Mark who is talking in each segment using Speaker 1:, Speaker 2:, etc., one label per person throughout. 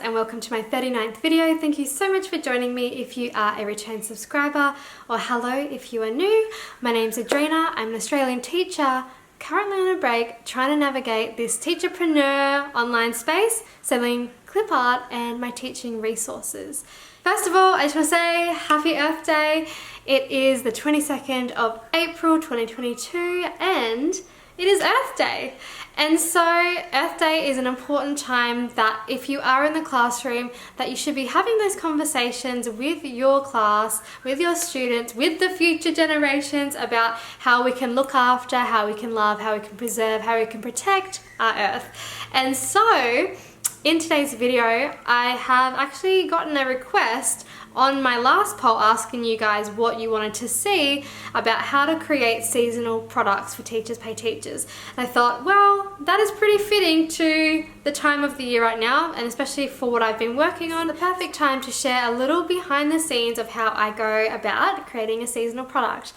Speaker 1: and welcome to my 39th video. Thank you so much for joining me if you are a return subscriber, or hello if you are new. My name's Adrena, I'm an Australian teacher, currently on a break trying to navigate this teacherpreneur online space, selling clip art and my teaching resources. First of all, I just want to say Happy Earth Day. It is the 22nd of April 2022 and it is Earth Day. And so Earth Day is an important time that if you are in the classroom, that you should be having those conversations with your class, with your students, with the future generations about how we can look after, how we can love, how we can preserve, how we can protect our Earth. And so in today's video, I have actually gotten a request on my last poll asking you guys what you wanted to see about how to create seasonal products for Teachers Pay Teachers. And I thought, well, that is pretty fitting to the time of the year right now, and especially for what I've been working on, the perfect time to share a little behind the scenes of how I go about creating a seasonal product.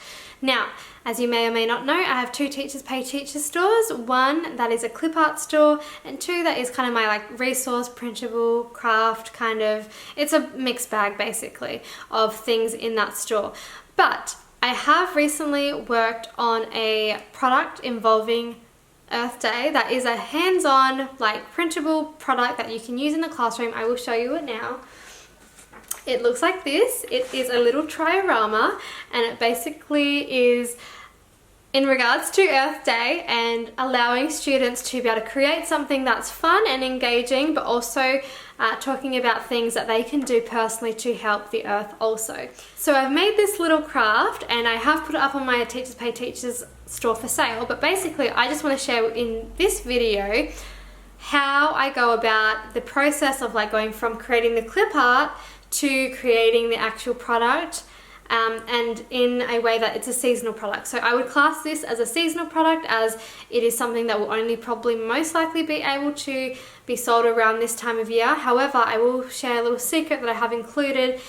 Speaker 1: Now, as you may or may not know, I have two Teachers Pay Teachers stores. One that is a clip art store, and two that is kind of my like resource, printable, craft kind of, it's a mixed bag basically of things in that store. But I have recently worked on a product involving Earth Day that is a hands-on like printable product that you can use in the classroom. I will show you it now. It looks like this. It is a little triorama, and it basically is in regards to Earth Day and allowing students to be able to create something that's fun and engaging, but also talking about things that they can do personally to help the Earth also. So I've made this little craft and I have put it up on my Teachers Pay Teachers store for sale, but basically I just want to share in this video how I go about the process of like going from creating the clip art to creating the actual product, and in a way that it's a seasonal product. So I would class this as a seasonal product, as it is something that will only probably most likely be able to be sold around this time of year. However, I will share a little secret that I have included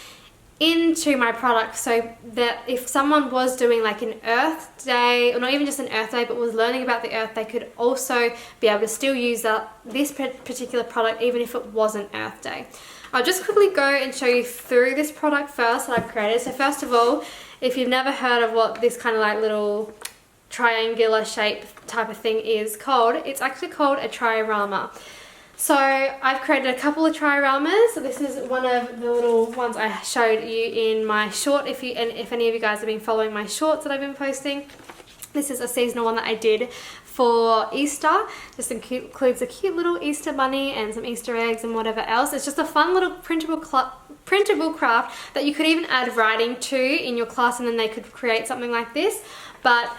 Speaker 1: into my product, so that if someone was doing like an Earth Day, or not even just an Earth Day, but was learning about the Earth, they could also be able to still use this particular product even if it wasn't Earth Day. I'll just quickly go and show you through this product first that I've created. So first of all, if you've never heard of what this kind of like little triangular shape type of thing is called, it's actually called a triorama. So I've created a couple of trioramas. So this is one of the little ones I showed you in my short. If any of you guys have been following my shorts that I've been posting, this is a seasonal one that I did for Easter. Just includes a cute little Easter bunny and some Easter eggs and whatever else. It's just a fun little printable craft that you could even add writing to in your class, and then they could create something like this. But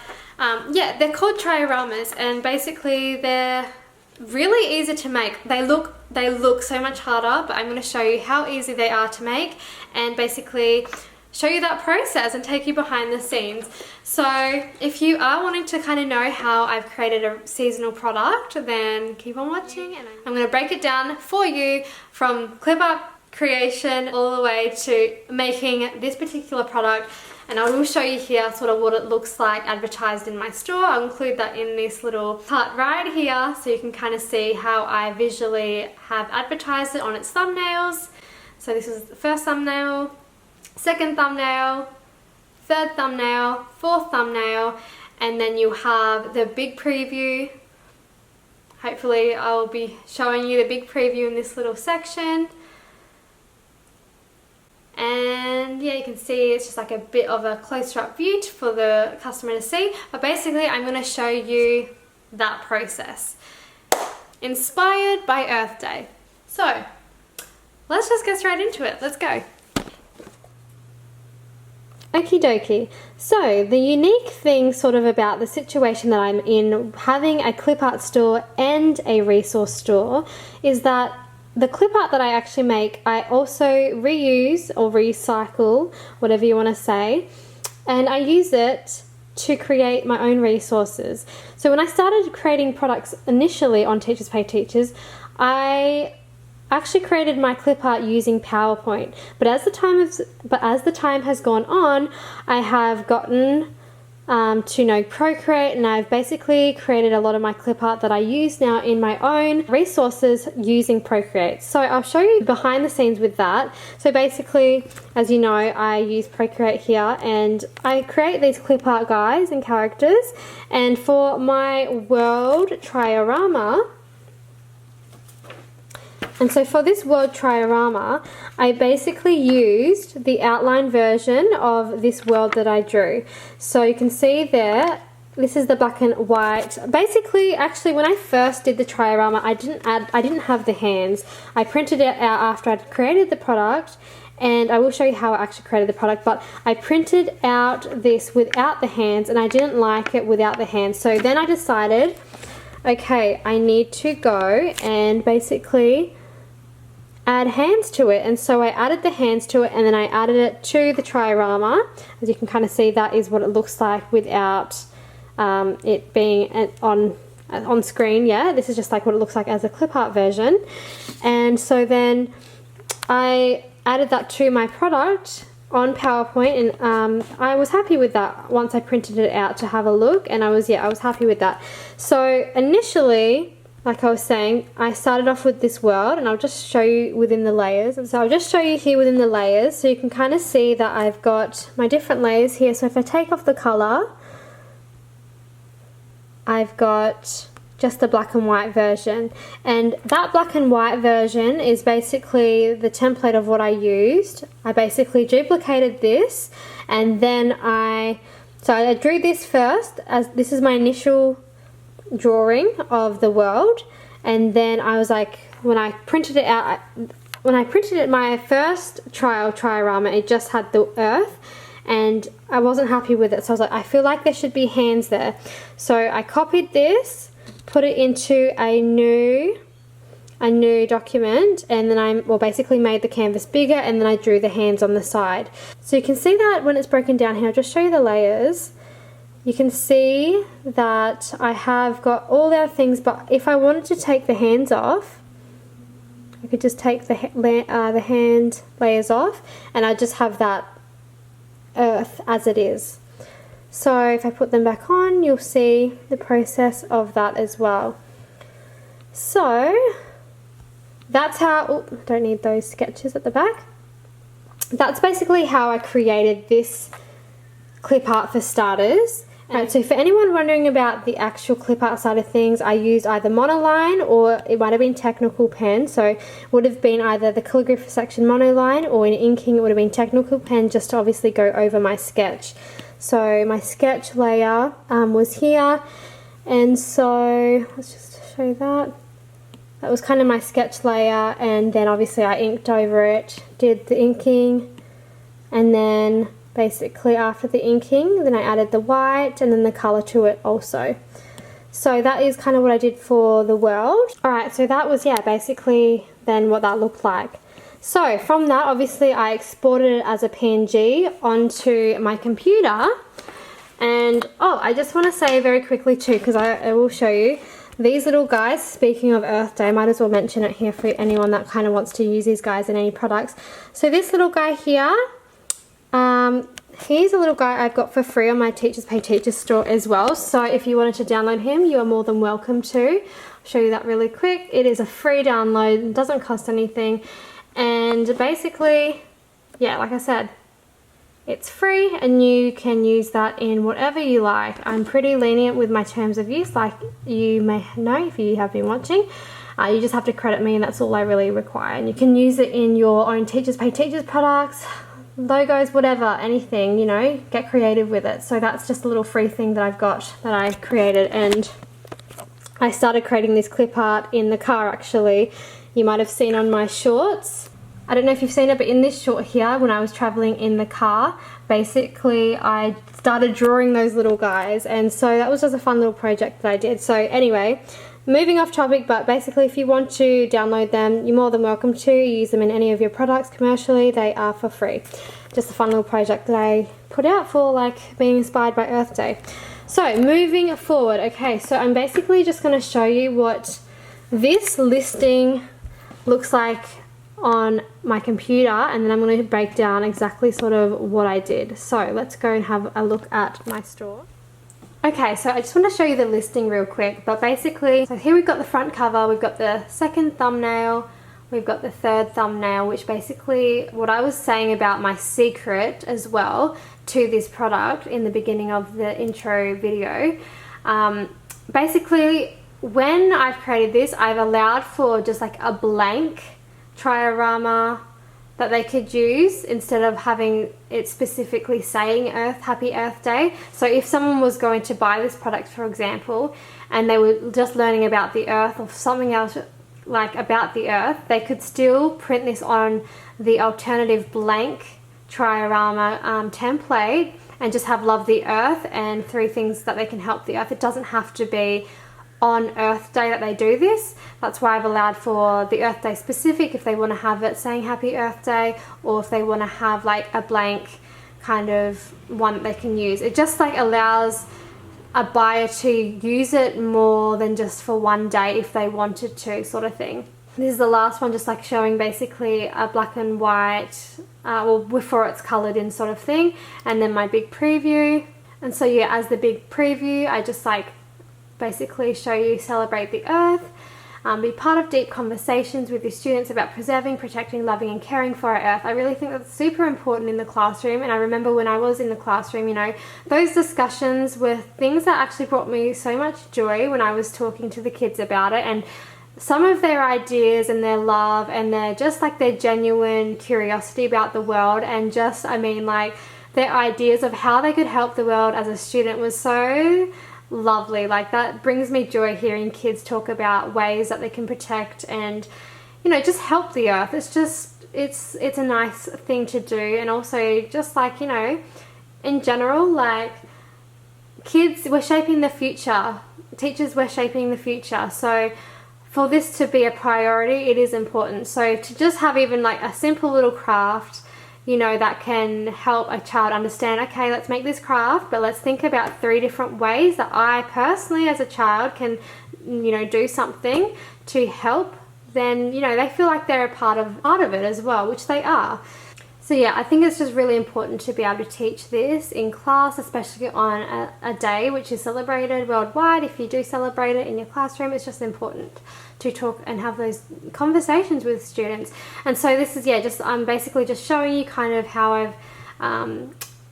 Speaker 1: yeah, they're called trioramas, and basically they're really easy to make. They look so much harder, but I'm going to show you how easy they are to make and basically show you that process and take you behind the scenes. So if you are wanting to kind of know how I've created a seasonal product, then keep on watching, and I'm going to break it down for you from clip art creation all the way to making this particular product. And I will show you here sort of what it looks like advertised in my store. I'll include that in this little part right here so you can kind of see how I visually have advertised it on its thumbnails. So this is the first thumbnail, second thumbnail, third thumbnail, fourth thumbnail, and then you have the big preview. Hopefully I'll be showing you the big preview in this little section. And yeah, you can see it's just like a bit of a closer up view for the customer to see. But basically I'm going to show you that process inspired by Earth Day. So let's just get straight into it. Let's go. Okie dokie. So the unique thing sort of about the situation that I'm in, having a clip art store and a resource store, is that the clip art that I actually make, I also reuse or recycle, whatever you want to say, and I use it to create my own resources. So when I started creating products initially on Teachers Pay Teachers, I actually created my clip art using PowerPoint, but as the time has gone on, I have gotten to know Procreate, and I've basically created a lot of my clip art that I use now in my own resources using Procreate. So I'll show you behind the scenes with that. So basically, as you know, I use Procreate here and I create these clip art guys and characters, and for my world Triorama, and so for this world Triorama, I basically used the outline version of this world that I drew. So you can see there, this is the black and white. Basically, actually, when I first did the Triorama, I didn't have the hands. I printed it out after I'd created the product, and I will show you how I actually created the product, but I printed out this without the hands, and I didn't like it without the hands. So then I decided, okay, I need to go and basically add hands to it, and so I added the hands to it, and then I added it to the Triorama. As you can kind of see, that is what it looks like without it being on screen. Yeah, this is just like what it looks like as a clip art version. And so then I added that to my product on PowerPoint, and I was happy with that once I printed it out to have a look, and I was happy with that. So initially, like I was saying, I started off with this world, and I'll just show you within the layers. And so I'll just show you here within the layers, so you can kind of see that I've got my different layers here. So if I take off the color, I've got just the black and white version, and that black and white version is basically the template of what I used. I basically duplicated this, and then I drew this first, as this is my initial drawing of the world, and then I was like, when I printed it out, my first Triorama, it just had the earth, and I wasn't happy with it, so I was like, I feel like there should be hands there. So I copied this, put it into a new document, and then I basically made the canvas bigger, and then I drew the hands on the side. So you can see that when it's broken down here. I'll just show you the layers. You can see that I have got all the other things, but if I wanted to take the hands off, I could just take the hand layers off, and I just have that earth as it is. So if I put them back on, you'll see the process of that as well. So that's how, don't need those sketches at the back. That's basically how I created this clip art for starters. Right, so for anyone wondering about the actual clip art side of things, I used either monoline, or it might have been technical pen. So it would have been either the calligraphy section monoline, or in inking it would have been technical pen, just to obviously go over my sketch. So my sketch layer was here, and so let's just show that. That was kind of my sketch layer, and then obviously I inked over it, did the inking, and then basically after the inking, then I added the white and then the colour to it also. So that is kind of what I did for the world. Alright, so that was, yeah, basically then what that looked like. So from that, obviously I exported it as a PNG onto my computer. And, oh, I just want to say very quickly too, because I will show you, these little guys, speaking of Earth Day, I might as well mention it here for anyone that kind of wants to use these guys in any products. So this little guy here, he's a little guy I've got for free on my Teachers Pay Teachers store as well. So if you wanted to download him, you are more than welcome to. I'll show you that really quick. It is a free download, it doesn't cost anything. And basically, yeah, like I said, it's free and you can use that in whatever you like. I'm pretty lenient with my terms of use, like you may know if you have been watching. You just have to credit me, and that's all I really require. And you can use it in your own Teachers Pay Teachers products, logos, whatever, anything, you know, get creative with it. So that's just a little free thing that I've got that I created, and I started creating this clip art in the car actually. You might have seen on my shorts. I don't know if you've seen it, but in this short here, when I was traveling in the car, basically I started drawing those little guys, and so that was just a fun little project that I did. So anyway, moving off topic, but basically if you want to download them, you're more than welcome to use them in any of your products commercially. They are for free. Just a fun little project that I put out for like being inspired by Earth Day. So moving forward, okay, so I'm basically just going to show you what this listing looks like on my computer, and then I'm going to break down exactly sort of what I did. So let's go and have a look at my store. Okay, so I just want to show you the listing real quick, but basically, so here we've got the front cover, we've got the second thumbnail, we've got the third thumbnail, which basically what I was saying about my secret as well to this product in the beginning of the intro video. Basically, when I've created this, I've allowed for just like a blank Triorama that they could use instead of having it specifically saying Happy Earth Day. So if someone was going to buy this product, for example, and they were just learning about the earth or something else like about the earth, they could still print this on the alternative blank Triorama template and just have love the earth and 3 things that they can help the earth. It doesn't have to be on Earth Day that they do this. That's why I've allowed for the Earth Day specific if they want to have it saying Happy Earth Day, or if they want to have like a blank kind of one that they can use. It just like allows a buyer to use it more than just for one day if they wanted to, sort of thing. This is the last one, just like showing basically a black and white, well, before it's coloured in sort of thing, and then my big preview. And so yeah, as the big preview, I just like basically show you celebrate the earth, be part of deep conversations with your students about preserving, protecting, loving and caring for our earth. I really think that's super important in the classroom, and I remember when I was in the classroom, you know, those discussions were things that actually brought me so much joy when I was talking to the kids about it, and some of their ideas and their love and their just like their genuine curiosity about the world, and just, I mean, like their ideas of how they could help the world as a student was so lovely. Like that brings me joy, hearing kids talk about ways that they can protect and, you know, just help the earth. It's just, it's a nice thing to do. And also just like, you know, in general, like kids, we're shaping the future. Teachers, we're shaping the future. So for this to be a priority, it is important. So to just have even like a simple little craft, you know, that can help a child understand, okay, let's make this craft, but let's think about 3 different ways that I personally as a child can, you know, do something to help, then, you know, they feel like they're a part of it as well, which they are. So yeah, I think it's just really important to be able to teach this in class, especially on a day which is celebrated worldwide. If you do celebrate it in your classroom, it's just important to talk and have those conversations with students. And so this is, yeah, just I'm basically just showing you kind of how I've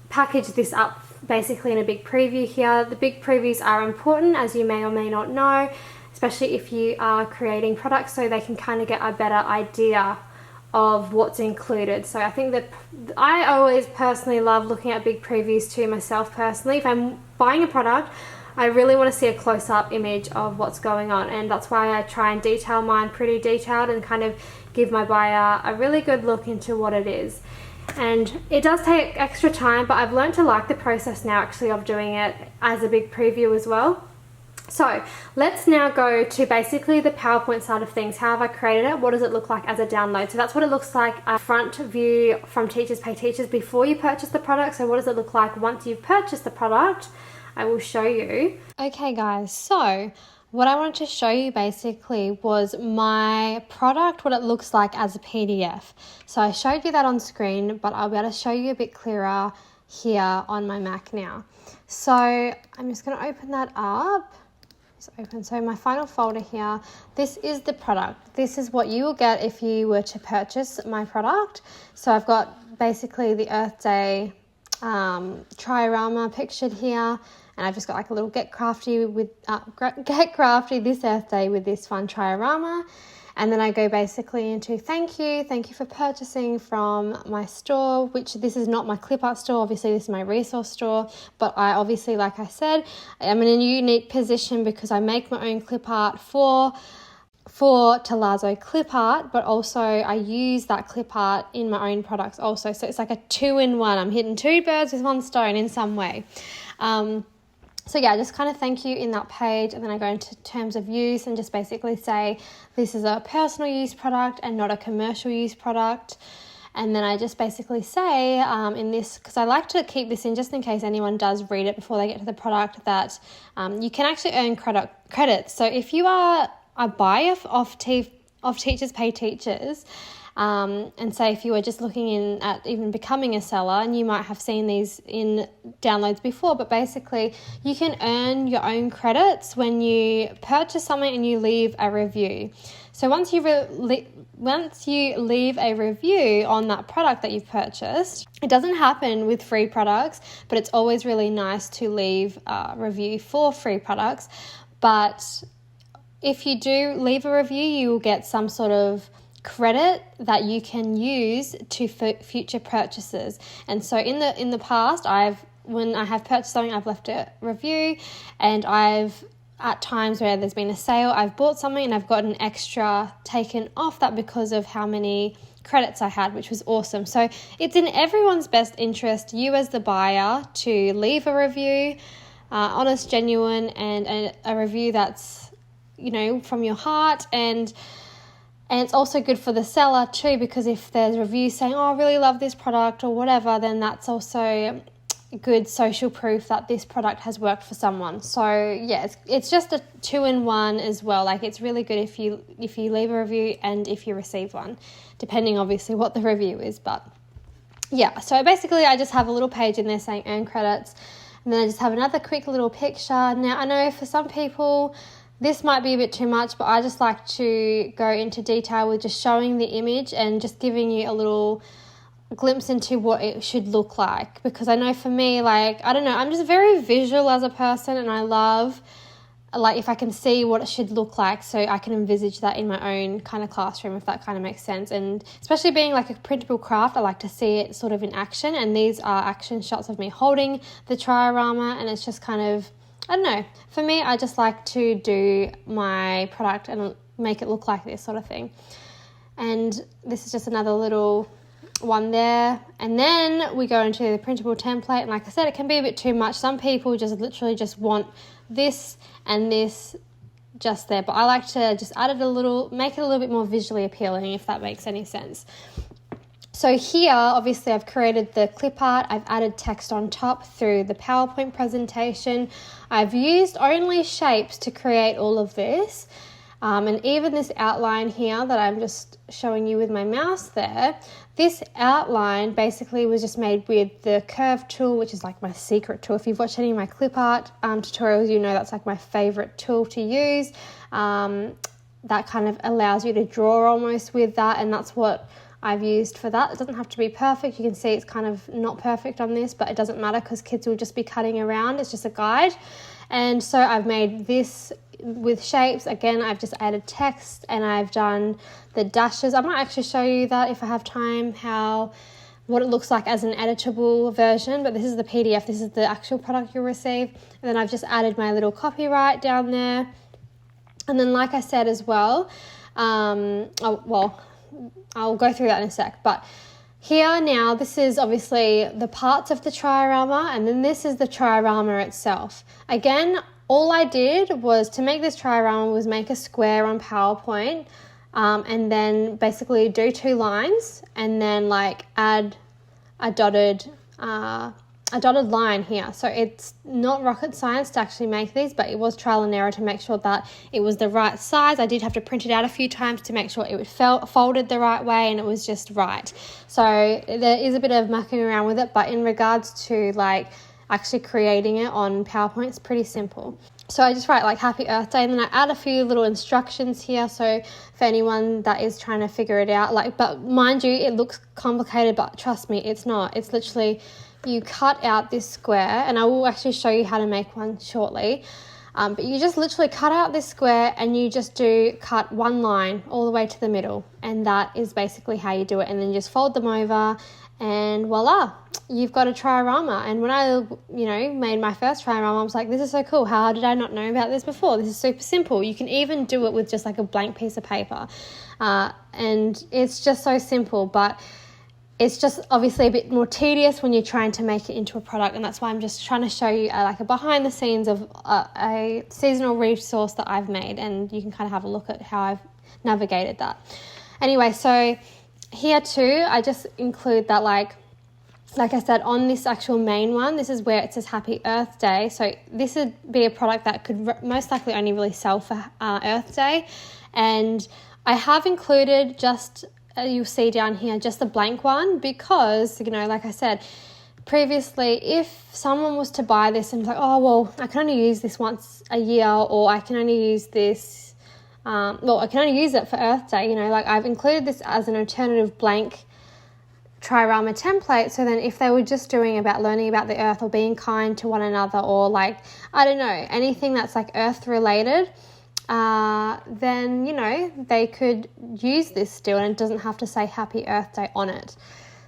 Speaker 1: packaged this up basically in a big preview here. The big previews are important, as you may or may not know, especially if you are creating products, so they can kind of get a better idea of what's included. So I think that I always personally love looking at big previews too myself personally. If I'm buying a product, I really want to see a close-up image of what's going on, and that's why I try and detail mine pretty detailed and kind of give my buyer a really good look into what it is. And it does take extra time, but I've learned to like the process now actually of doing it as a big preview as well. So let's now go to basically the PowerPoint side of things. How have I created it? What does it look like as a download? So that's what it looks like, a front view from Teachers Pay Teachers before you purchase the product. So what does it look like once you've purchased the product? I will show you. Okay guys, so what I wanted to show you basically was my product, what it looks like as a PDF. So I showed you that on screen, but I'll be able to show you a bit clearer here on my Mac now. So I'm just going to open that up. Open. So my final folder here, this is the product. This is what you will get if you were to purchase my product. So I've got basically the Earth Day Triorama pictured here, and I've just got like a little get crafty this Earth Day with this fun Triorama. And then I go basically into thank you for purchasing from my store, which this is not my Clipart store, obviously this is my resource store, but I obviously, like I said, I'm in a unique position because I make my own Clipart for Tealazzo Clipart, but also I use that Clipart in my own products also. So it's like a 2-in-1. I'm hitting 2 birds with 1 stone in some way. So yeah, just kind of thank you in that page, and then I go into terms of use and just basically say this is a personal use product and not a commercial use product. And then I just basically say in this, because I like to keep this in just in case anyone does read it before they get to the product, that you can actually earn credits. So if you are a buyer of Teachers Pay Teachers, And say if you were just looking in at even becoming a seller, and you might have seen these in downloads before, but basically you can earn your own credits when you purchase something and you leave a review. So once you leave a review on that product that you've purchased, it doesn't happen with free products, but it's always really nice to leave a review for free products. But if you do leave a review, you will get some sort of credit that you can use to future purchases. And so in the past, when I have purchased something, I've left a review, and at times where there's been a sale, I've bought something and I've got an extra taken off that because of how many credits I had, which was awesome. So it's in everyone's best interest, you as the buyer, to leave a review, honest, genuine, and a review that's, from your heart. And it's also good for the seller too, because if there's reviews saying, oh, I really love this product or whatever, then that's also good social proof that this product has worked for someone. So yeah, it's just a 2-in-1 as well. Like, it's really good if you leave a review and if you receive one, depending obviously what the review is. But yeah, so basically I just have a little page in there saying earn credits, and then I just have another quick little picture. Now I know for some people this might be a bit too much, but I just like to go into detail with just showing the image and just giving you a little glimpse into what it should look like, because I know for me, I'm just very visual as a person, and I love if I can see what it should look like, so I can envisage that in my own kind of classroom, if that kind of makes sense. And especially being like a printable craft, I like to see it sort of in action, and these are action shots of me holding the Triorama, and it's just kind of, I don't know, for me, I just like to do my product and make it look like this sort of thing. And this is just another little one there. And then we go into the printable template, and like I said, it can be a bit too much. Some people just literally just want this and this just there, but I like to just add it make it a little bit more visually appealing, if that makes any sense. So here, obviously, I've created the Clipart. I've added text on top through the PowerPoint presentation. I've used only shapes to create all of this. And even this outline here that I'm just showing you with my mouse there, this outline basically was just made with the curve tool, which is like my secret tool. If you've watched any of my Clipart tutorials, you know that's like my favorite tool to use. That kind of allows you to draw almost with that, and that's what I've used for that. It doesn't have to be perfect. You can see it's kind of not perfect on this, but it doesn't matter because kids will just be cutting around. It's just a guide. And so I've made this with shapes. Again, I've just added text, and I've done the dashes. I might actually show you that if I have time, what it looks like as an editable version, but this is the PDF. This is the actual product you'll receive. And then I've just added my little copyright down there. And then, like I said as well, I'll go through that in a sec, but here now, this is obviously the parts of the Triorama, and then this is the Triorama itself. Again, all I did was to make this Triorama was make a square on PowerPoint, and then basically do 2 lines, and then add a dotted line here. So it's not rocket science to actually make these, but it was trial and error to make sure that it was the right size. I did have to print it out a few times to make sure it was folded the right way and it was just right. So there is a bit of mucking around with it, but in regards to actually creating it on PowerPoint, it's pretty simple. So I just write Happy Earth Day, and then I add a few little instructions here. So for anyone that is trying to figure it out, but mind you, it looks complicated, but trust me, it's not. It's literally, you cut out this square, and I will actually show you how to make one shortly. But you just literally cut out this square, and you just cut 1 line all the way to the middle, and that is basically how you do it. And then you just fold them over, and voila, you've got a Triorama. And when I, made my first Triorama, I was like, this is so cool. How did I not know about this before? This is super simple. You can even do it with just a blank piece of paper. And it's just so simple, but it's just obviously a bit more tedious when you're trying to make it into a product, and that's why I'm just trying to show you a behind the scenes of a seasonal resource that I've made, and you can kind of have a look at how I've navigated that. Anyway, so here too, I just include that like I said, on this actual main one, this is where it says Happy Earth Day. So this would be a product that could most likely only really sell for Earth Day, and I have included just you'll see down here just the blank one, because, you know, like I said previously, if someone was to buy this and like, oh, well, I can only use this once a year, or I can only use this, I can only use it for Earth Day, you know, like I've included this as an alternative blank Triorama template, so then if they were just learning about the earth or being kind to one another, or like, I don't know, anything that's like earth related, then, you know, they could use this still, and it doesn't have to say Happy Earth Day on it.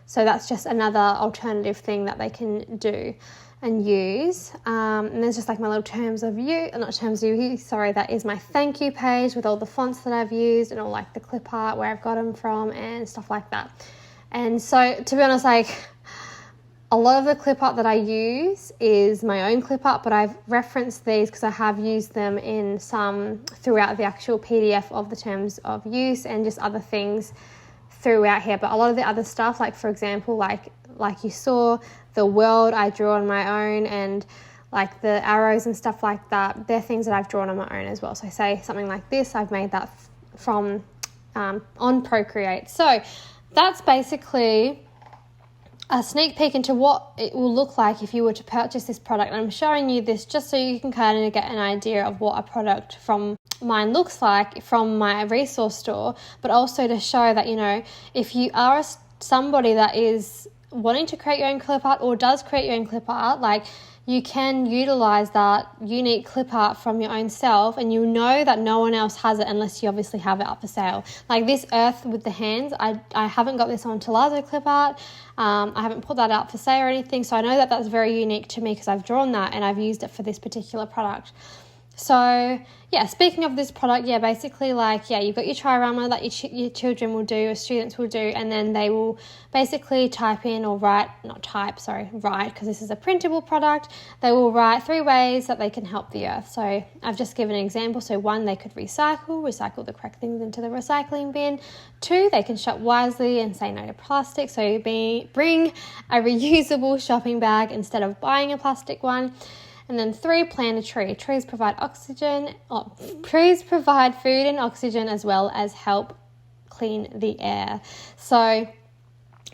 Speaker 1: So that's just another alternative thing that they can do and use. And there's just like my little that is my thank you page with all the fonts that I've used and all like the Clipart where I've got them from and stuff like that. And so, to be honest, like a lot of the Clipart that I use is my own Clipart, but I've referenced these because I have used them in some throughout the actual PDF of the terms of use and just other things throughout here. But a lot of the other stuff, like for example, like you saw the world I drew on my own, and like the arrows and stuff like that, they're things that I've drawn on my own as well. So say something like this, I've made that from on Procreate. So that's basically a sneak peek into what it will look like if you were to purchase this product. And I'm showing you this just so you can kind of get an idea of what a product from mine looks like from my resource store, but also to show that, you know, if you are somebody that is wanting to create your own clip art or does create your own clip art, like you can utilize that unique clip art from your own self, and you know that no one else has it unless you obviously have it up for sale. Like this earth with the hands, I haven't got this on Tealazzo clip art. I haven't put that out for sale or anything, so I know that that's very unique to me because I've drawn that and I've used it for this particular product. So yeah, speaking of this product, yeah, basically like, yeah, you've got your Triorama that your children will do, or students will do, and then they will basically write, because this is a printable product, they will write 3 ways that they can help the earth. So I've just given an example. So 1, they could recycle the correct things into the recycling bin. 2, they can shop wisely and say no to plastic. So bring a reusable shopping bag instead of buying a plastic one. And then 3, plant a tree. Trees provide food and oxygen, as well as help clean the air. So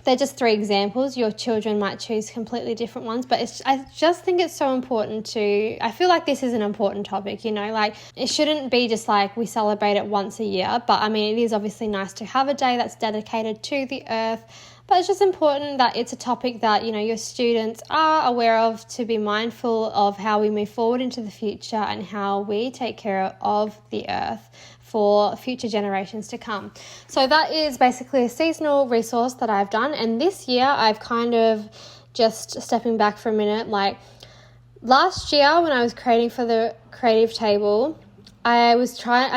Speaker 1: they're just 3 examples. Your children might choose completely different ones, but I just think it's so important I feel like this is an important topic, you know, like it shouldn't be just like we celebrate it once a year, but I mean, it is obviously nice to have a day that's dedicated to the earth. But it's just important that it's a topic that, you know, your students are aware of, to be mindful of how we move forward into the future and how we take care of the earth for future generations to come. So that is basically a seasonal resource that I've done. And this year I've kind of, just stepping back for a minute, like last year when I was creating for the creative table, I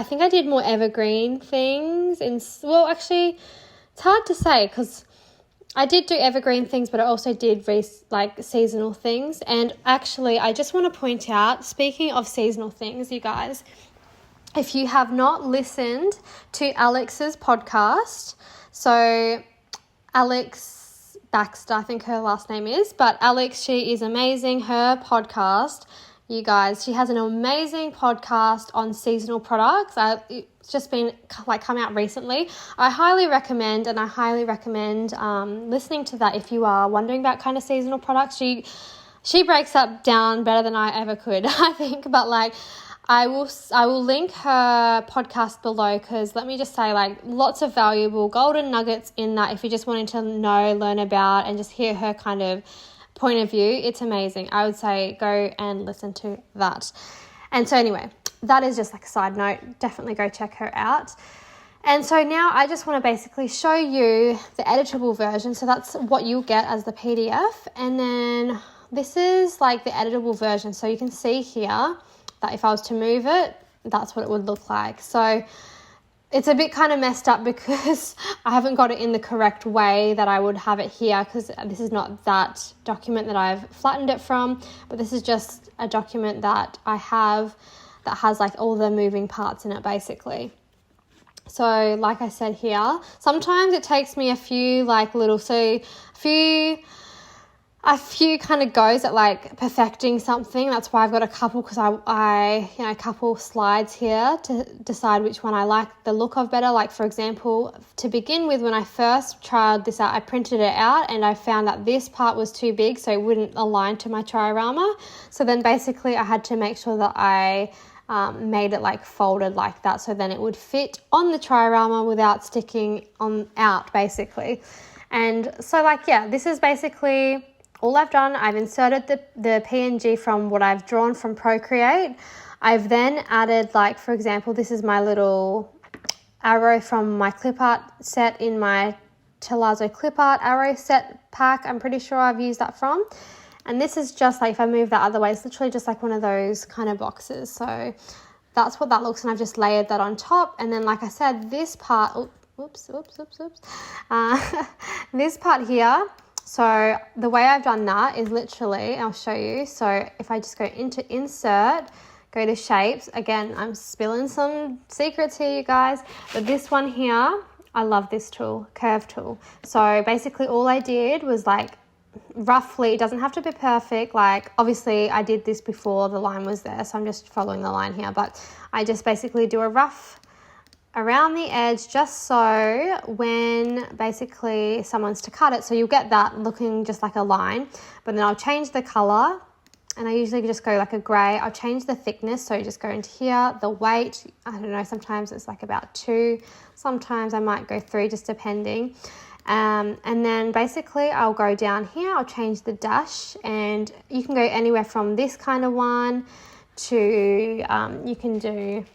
Speaker 1: think I did more evergreen things. Actually, it's hard to say because I did do evergreen things, but I also did seasonal things. And actually, I just want to point out, speaking of seasonal things, you guys, if you have not listened to Alex's podcast, so Alex Baxter, I think her last name is, but Alex, she is amazing. Her podcast, you guys, she has an amazing podcast on seasonal products. It's just been come out recently. I highly recommend listening to that if you are wondering about kind of seasonal products. She breaks that down better than I ever could, I think. But I will link her podcast below, because let me just say, lots of valuable golden nuggets in that if you're just wanting to learn about and just hear her kind of point of view. It's amazing. I would say go and listen to that. And so anyway, that is just a side note. Definitely go check her out. And so now I just want to basically show you the editable version. So that's what you'll get as the PDF. And then this is the editable version. So you can see here that if I was to move it, that's what it would look like. So it's a bit kind of messed up because I haven't got it in the correct way that I would have it here, because this is not that document that I've flattened it from, but this is just a document that I have that has all the moving parts in it basically. So like I said here, sometimes it takes me a few a few kind of goes at like perfecting something. That's why I've got a couple, because I a couple slides here to decide which one I like the look of better. Like for example, to begin with, when I first tried this out, I printed it out and I found that this part was too big, so it wouldn't align to my Triorama. So then basically I had to make sure that I made it like folded like that, so then it would fit on the Triorama without sticking on out basically. And so like, yeah, this is basically all I've done. I've inserted the PNG from what I've drawn from Procreate. I've then added, like, for example, this is my little arrow from my Clipart set in my Tealazzo Clipart arrow set pack. I'm pretty sure I've used that from. And this is just like, if I move that other way, it's literally just like one of those kind of boxes. So that's what that looks, and I've just layered that on top. And then, like I said, this part, this part here, so the way I've done that is literally, I'll show you. So if I just go into insert, go to shapes, again, I'm spilling some secrets here, you guys, but this one here, I love this tool, curve tool. So basically all I did was like roughly, it doesn't have to be perfect, like obviously I did this before the line was there, so I'm just following the line here, but I just basically do a rough around the edge, just so when basically someone's to cut it, so you'll get that looking just like a line. But then I'll change the color, and I usually just go like a gray. I'll change the thickness, so you just go into here. The weight, I don't know, sometimes it's like about 2, sometimes I might go 3, just depending. And then basically I'll go down here, I'll change the dash, and you can go anywhere from this kind of one to you can do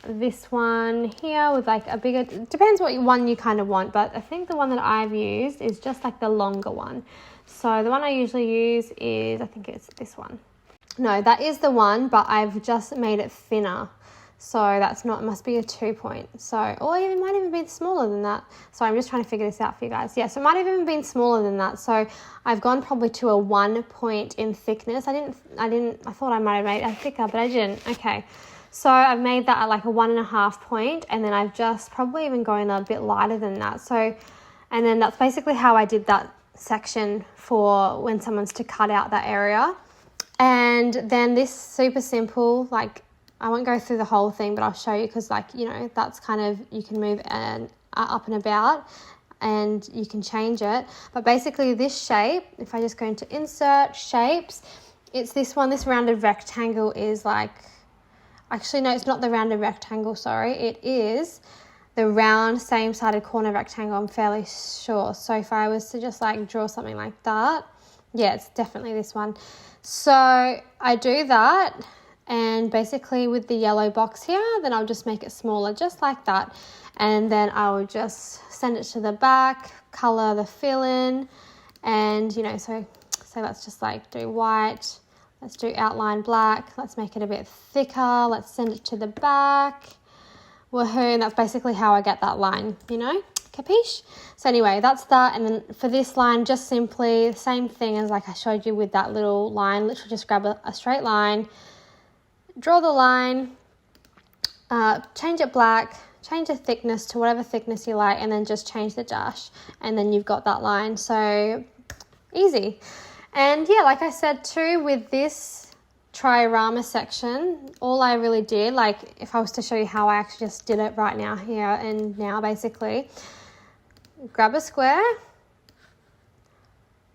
Speaker 1: this one here with like a bigger, depends what one you kind of want, but I think the one that I've used is just like the longer one. So the one I usually use is, I think it's this one. No, that is the one, but I've just made it thinner. So that's not, it must be a 2 point. So, or it might even be smaller than that. So I'm just trying to figure this out for you guys. Yeah, so it might have even been smaller than that. So I've gone probably to a 1 point in thickness. I thought I might have made it thicker, but I didn't. Okay. So I've made that at like a 1.5 point, and then I've just probably even going a bit lighter than that. So, and then that's basically how I did that section for when someone's to cut out that area. And then this super simple, like I won't go through the whole thing, but I'll show you, because like, you know, that's kind of, you can move and up and about and you can change it. But basically this shape, if I just go into insert shapes, it's this one, this rounded rectangle is like, actually, no, it's not the rounded rectangle, sorry. It is the round same-sided corner rectangle, I'm fairly sure. So if I was to just like draw something like that, yeah, it's definitely this one. So I do that, and basically with the yellow box here, then I'll just make it smaller, just like that. And then I will just send it to the back, color the fill-in, and, you know, so let's just like do white. Let's do outline black. Let's make it a bit thicker. Let's send it to the back. Woohoo. And that's basically how I get that line, you know? Capiche? So anyway, that's that. And then for this line, just simply the same thing as like I showed you with that little line. Literally just grab a straight line, draw the line, change it black, change the thickness to whatever thickness you like, and then just change the dash. And then you've got that line. So easy. And yeah, like I said too, with this Triorama section, all I really did, like if I was to show you how I actually just did it right now, here and now, basically, grab a square,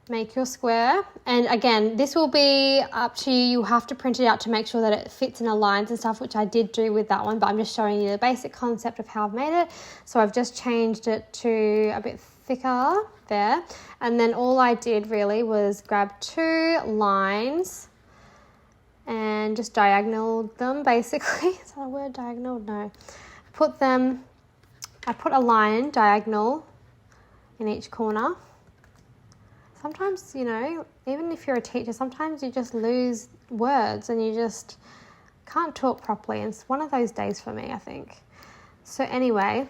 Speaker 1: make your square, and again, this will be up to you. You have to print it out to make sure that it fits in the lines and stuff, which I did do with that one, but I'm just showing you the basic concept of how I've made it. So I've just changed it to a bit thicker there, and then all I did really was grab 2 lines and just diagonal them, basically. Is that a word, diagonal? No. I put a line diagonal in each corner. Sometimes, you know, even if you're a teacher, sometimes you just lose words and you just can't talk properly. And it's one of those days for me, I think. So anyway,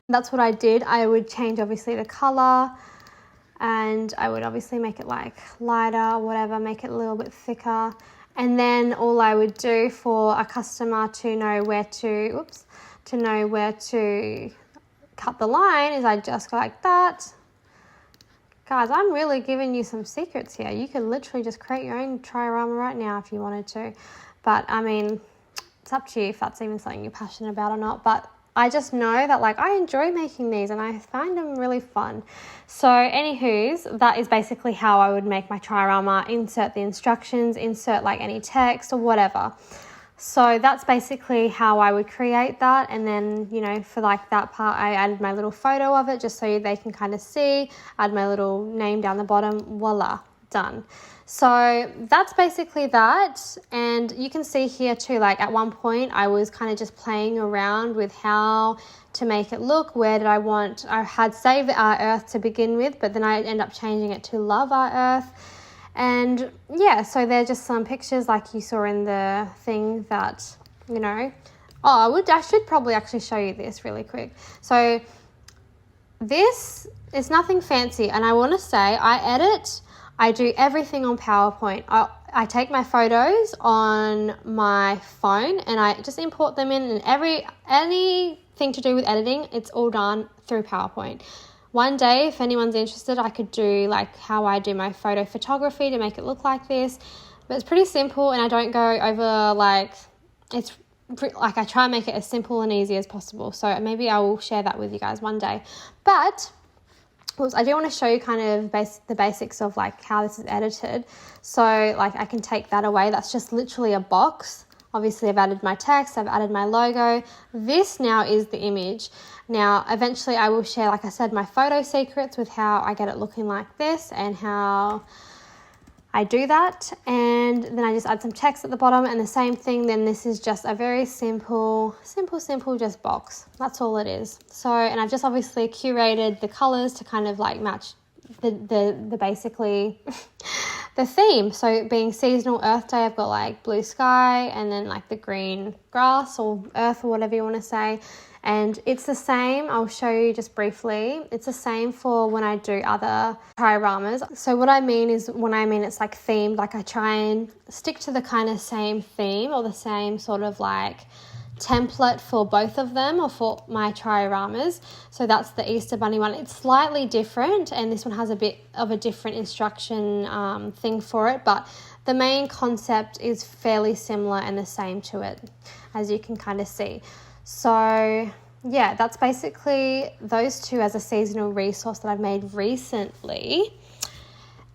Speaker 1: that's what I did. I would change obviously the color, and I would obviously make it like lighter, whatever, make it a little bit thicker. And then all I would do for a customer to know where to cut the line is I just go like that, Guys, I'm really giving you some secrets here. You could literally just create your own Triorama right now if you wanted to. But I mean, it's up to you if that's even something you're passionate about or not. But I just know that like I enjoy making these and I find them really fun. So anywho's, that is basically how I would make my Triorama. Insert the instructions, insert like any text or whatever. So that's basically how I would create that. And then, you know, for like that part, I added my little photo of it just so they can kind of see, add my little name down the bottom, voila, done. So that's basically that. And you can see here too, like at one point I was kind of just playing around with how to make it look. Where did I want, I had saved our earth to begin with, but then I end up changing it to love our earth. And yeah, so they're just some pictures like you saw in the thing that, you know, I should probably actually show you this really quick. So this is nothing fancy, and I want to say I do everything on PowerPoint. I take my photos on my phone and I just import them in, and anything to do with editing, it's all done through PowerPoint. One day, if anyone's interested, I could do like how I do my photo photography to make it look like this. But it's pretty simple, and I don't go over like, it's like I try and make it as simple and easy as possible. So maybe I will share that with you guys one day. But I do want to show you kind of the basics of like how this is edited. So like I can take that away. That's just literally a box. Obviously I've added my text, I've added my logo. This now is the image. Now eventually I will share, like I said, my photo secrets with how I get it looking like this and how I do that. And then I just add some text at the bottom, and the same thing. Then this is just a very simple just box. That's all it is. So, and I've just obviously curated the colors to kind of like match the basically the theme. So being seasonal Earth Day, I've got like blue sky and then like the green grass or earth or whatever you want to say. And it's the same, I'll show you just briefly. It's the same for when I do other dioramas. So what I mean is, when I mean it's like themed, like I try and stick to the kind of same theme or the same sort of like template for both of them or for my dioramas. So that's the Easter Bunny one. It's slightly different, and this one has a bit of a different instruction thing for it, but the main concept is fairly similar and the same to it, as you can kind of see. So yeah, that's basically those two as a seasonal resource that I've made recently.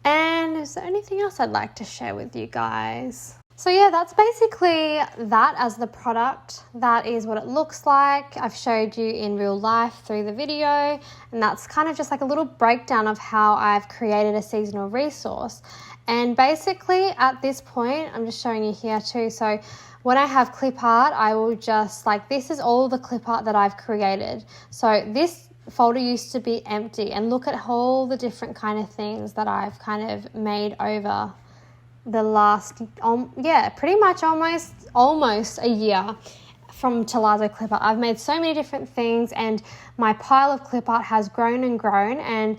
Speaker 1: And is there anything else I'd like to share with you guys? So yeah, that's basically that as the product. That is what it looks like. I've showed you in real life through the video, and that's kind of just like a little breakdown of how I've created a seasonal resource. And basically at this point, I'm just showing you here too. So when I have Clipart, I will just like, this is all the Clipart that I've created. So this folder used to be empty, and look at all the different kind of things that I've kind of made over the last, pretty much almost a year from Tealazzo Clipart. I've made so many different things, and my pile of Clipart has grown and grown, and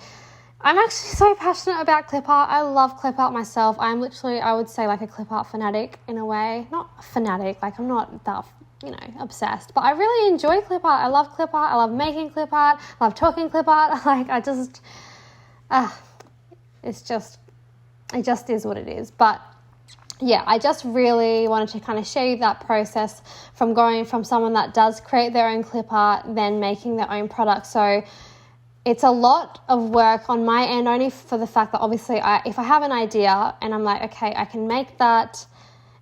Speaker 1: I'm actually so passionate about Clipart. I love Clipart myself. I'm literally, I would say, like a Clipart fanatic in a way. Not fanatic, like I'm not that, obsessed, but I really enjoy Clipart. I love Clipart. I love making Clipart. I love talking Clipart. Like I just, it just is what it is. But yeah, I just really wanted to kind of show you that process from going from someone that does create their own Clipart, then making their own product. So it's a lot of work on my end, only for the fact that obviously if I have an idea and I'm like, okay, I can make that,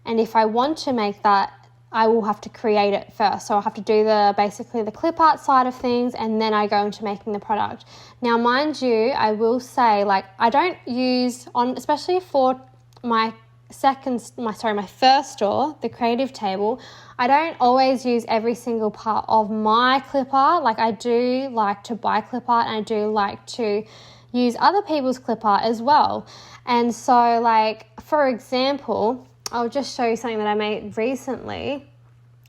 Speaker 1: and if I want to make that, I will have to create it first. So I'll have to do basically the Clipart side of things, and then I go into making the product. Now, mind you, I will say, like, I don't use, especially for my first store, the Creative Table, I don't always use every single part of my Clipart. Like, I do like to buy Clipart, and I do like to use other people's Clipart as well. And so, like, for example, I'll just show you something that I made recently,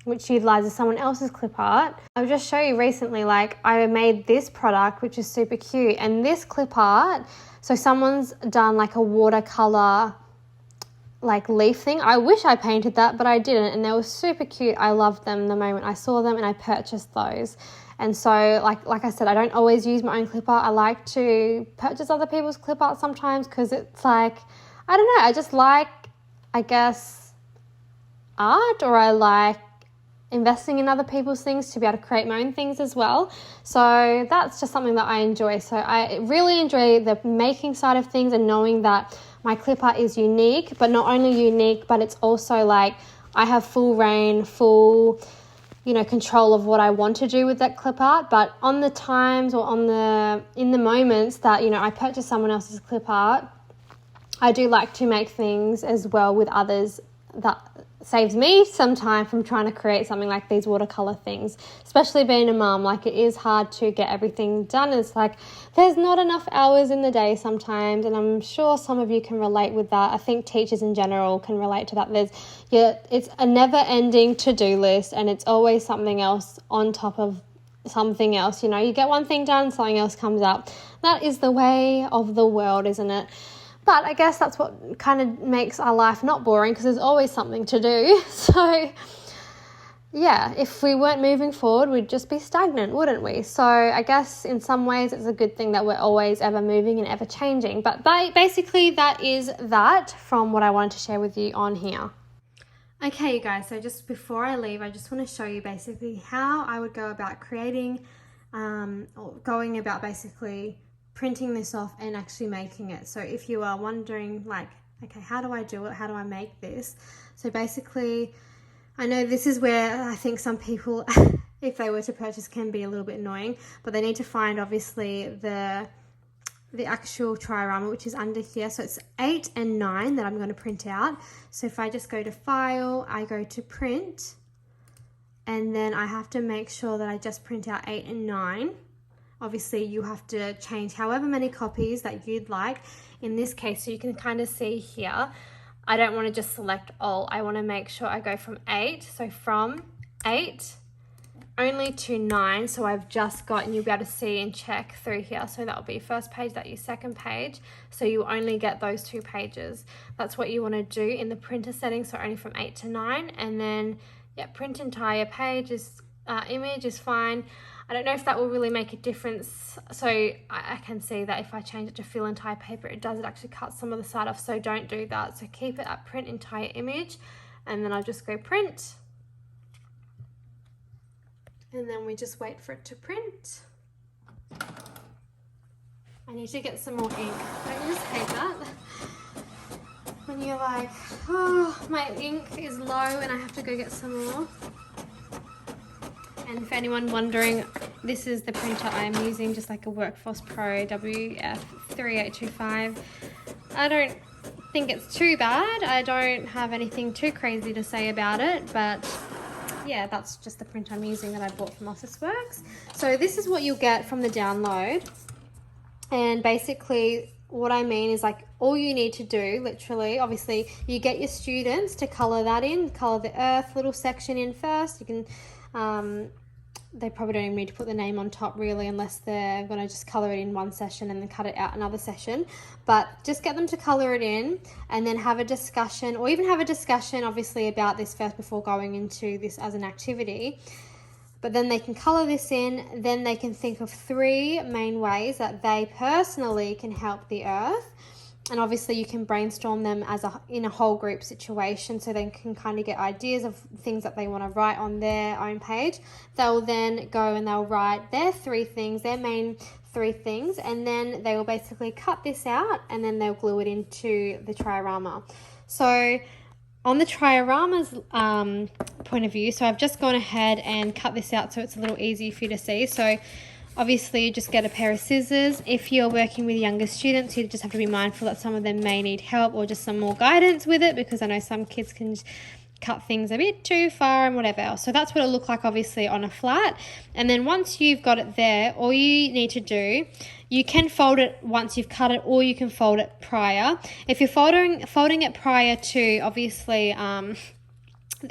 Speaker 1: which utilizes someone else's Clipart. I'll just show you recently, like, I made this product, which is super cute. And this Clipart, so someone's done like a watercolor like leaf thing. I wish I painted that, but I didn't, and they were super cute. I loved them the moment I saw them, and I purchased those. And so like I said, I don't always use my own clip art. I like to purchase other people's clip art sometimes, because it's like, I don't know, I just like, I guess, art, or I like investing in other people's things to be able to create my own things as well. So that's just something that I enjoy. So I really enjoy the making side of things, and knowing that my clip art is unique, but not only unique, but it's also like I have full reign, full, you know, control of what I want to do with that clip art. But on the times, or in the moments that, you know, I purchase someone else's clip art, I do like to make things as well with others. That saves me some time from trying to create something like these watercolor things, especially being a mum. Like, it is hard to get everything done. It's like there's not enough hours in the day sometimes, and I'm sure some of you can relate with that. I think teachers in general can relate to that. It's a never-ending to-do list, and it's always something else on top of something else. You know, you get one thing done, something else comes up. That is the way of the world, isn't it? But I guess that's what kind of makes our life not boring, because there's always something to do. So yeah, if we weren't moving forward, we'd just be stagnant, wouldn't we? So I guess in some ways it's a good thing that we're always ever moving and ever changing. But basically that is that from what I wanted to share with you on here. Okay, you guys, so just before I leave, I just want to show you basically how I would go about creating, or going about basically printing this off and actually making it. So if you are wondering, like, okay, how do I do it? How do I make this? So basically, I know this is where I think some people, if they were to purchase, can be a little bit annoying, but they need to find obviously the actual Triorama, which is under here. So it's 8 and 9 that I'm going to print out. So if I just go to File, I go to Print, and then I have to make sure that I just print out 8 and 9. Obviously, you have to change however many copies that you'd like. In this case, so you can kind of see here, I don't want to just select all. I want to make sure I go from 8. So from 8 only to 9. So I've just got, and you'll be able to see and check through here. So that'll be first page, that your second page. So you only get those 2 pages. That's what you want to do in the printer settings. So only from 8 to 9. And then, yeah, print entire page is, image is fine. I don't know if that will really make a difference. So I can see that if I change it to fill entire paper, it actually cut some of the side off. So don't do that. So keep it at print entire image, and then I'll just go print. And then we just wait for it to print. I need to get some more ink. I just hate that. When you're like, oh, my ink is low and I have to go get some more. And for anyone wondering, this is the printer I'm using, just like a Workforce Pro WF3825. I don't think it's too bad. I don't have anything too crazy to say about it, but yeah, that's just the print I'm using that I bought from Officeworks. So this is what you'll get from the download. And basically what I mean is, like, all you need to do, literally, obviously you get your students to color that in, color the earth little section in first. You can, they probably don't even need to put the name on top really, unless they're going to just color it in one session and then cut it out another session. But just get them to color it in, and then have a discussion, or even have a discussion obviously about this first before going into this as an activity. But then they can color this in, then they can think of 3 main ways that they personally can help the earth. And obviously you can brainstorm them in a whole group situation, so they can kind of get ideas of things that they want to write on their own page. They'll then go and they'll write their 3 things, their main 3 things, and then they will basically cut this out and then they'll glue it into the Triorama. So on the Triorama's point of view, so I've just gone ahead and cut this out so it's a little easier for you to see. So obviously you just get a pair of scissors. If you're working with younger students, you just have to be mindful that some of them may need help or just some more guidance with it, because I know some kids can cut things a bit too far and whatever else. So that's what it'll look like obviously on a flat. And then once you've got it there, all you need to do, you can fold it once you've cut it, or you can fold it prior. If you're folding it prior to obviously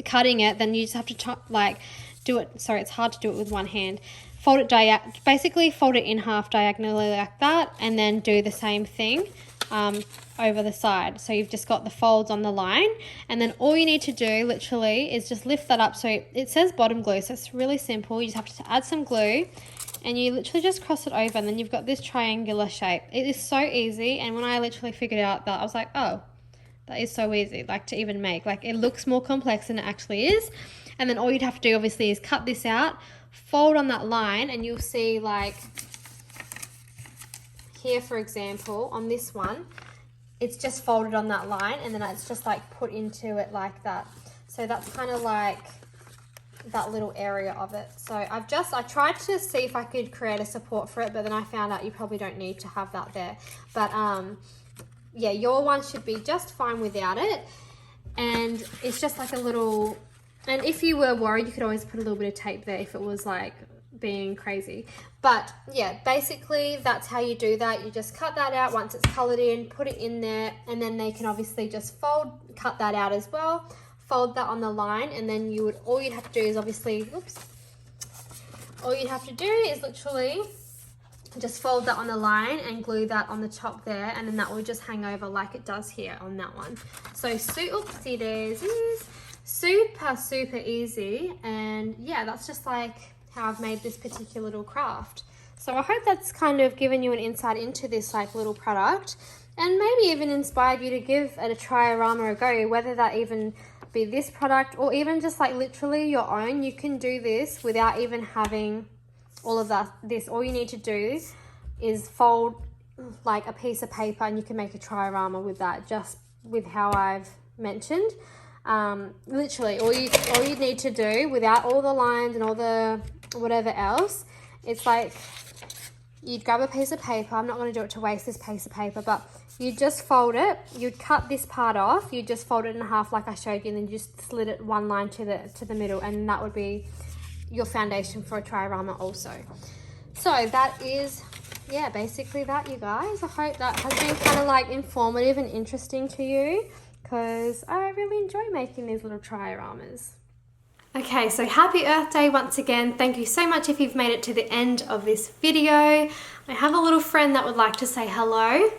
Speaker 1: cutting it, then you just have to do it. Sorry, it's hard to do it with one hand. Fold it basically fold it in half diagonally like that, and then do the same thing. over the side. So you've just got the folds on the line, and then all you need to do literally is just lift that up. So it says bottom glue, so it's really simple. You just have to add some glue, and you literally just cross it over, and then you've got this triangular shape. It is so easy, and when I literally figured out that, I was like, oh, that is so easy, like, to even make. Like, it looks more complex than it actually is. And then all you'd have to do obviously is cut this out, fold on that line, and you'll see, like, here for example on this one, it's just folded on that line, and then it's just like put into it like that. So that's kind of like that little area of it. So I tried to see if I could create a support for it, but then I found out you probably don't need to have that there. But yeah, your one should be just fine without it. And it's just like a little, and if you were worried, you could always put a little bit of tape there if it was like being crazy. But yeah, basically that's how you do that. You just cut that out once it's colored in, put it in there, and then they can obviously just cut that out as well, fold that on the line, and then all you'd have to do is obviously, all you'd have to do is literally just fold that on the line and glue that on the top there, and then that will just hang over like it does here on that one. So oopsie daisies, super easy. And yeah, that's just like how I've made this particular little craft. So I hope that's kind of given you an insight into this like little product, and maybe even inspired you to give it a Triorama a go, whether that even be this product or even just like literally your own. You can do this without even having all of this. All you need to do is fold like a piece of paper, and you can make a Triorama with that, just with how I've mentioned. Literally all you need to do, without all the lines and all the whatever else, it's like you'd grab a piece of paper. I'm not going to do it to waste this piece of paper, but you just fold it, you'd cut this part off, you just fold it in half like I showed you, and then you just slid it one line to the middle, and that would be your foundation for a Triorama also. So that is, yeah, basically that, you guys. I hope that has been kind of like informative and interesting to you, because I really enjoy making these little Trioramas. Okay, so happy Earth Day once again. Thank you so much if you've made it to the end of this video. I have a little friend that would like to say hello.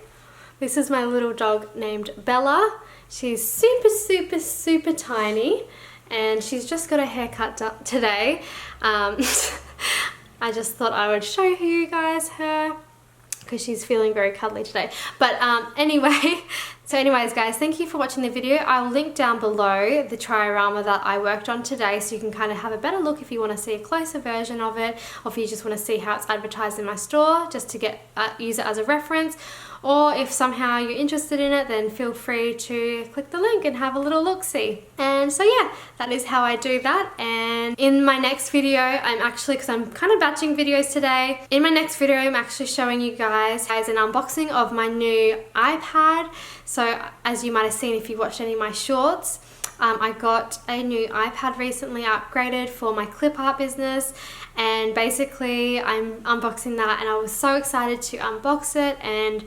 Speaker 1: This is my little dog named Bella. She's super tiny, and she's just got a haircut today. I just thought I would show you guys her, because she's feeling very cuddly today. But anyways guys, thank you for watching the video. I'll link down below the Triorama that I worked on today, so you can kind of have a better look if you want to see a closer version of it, or if you just want to see how it's advertised in my store, just to use it as a reference. Or if somehow you're interested in it, then feel free to click the link and have a little look-see. And so yeah, that is how I do that. And in my next video, because I'm kind of batching videos today, in my next video I'm actually showing you guys an unboxing of my new iPad. So as you might have seen if you watched any of my shorts, I got a new iPad recently, upgraded for my Clipart business, and basically I'm unboxing that, and I was so excited to unbox it. And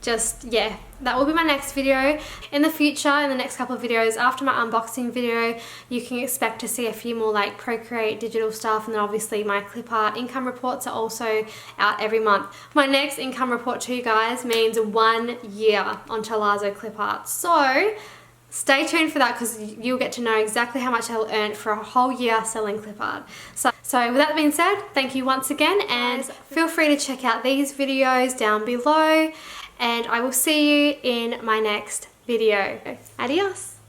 Speaker 1: just, yeah, that will be my next video. In the future, in the next couple of videos after my unboxing video, you can expect to see a few more like Procreate digital stuff, and then obviously my Clipart income reports are also out every month. My next income report to you guys means 1 year on Tealazzo Clipart. So stay tuned for that, because you'll get to know exactly how much I'll earn for a whole year selling Clipart. So with that being said, thank you once again, and feel free to check out these videos down below, and I will see you in my next video. Adios.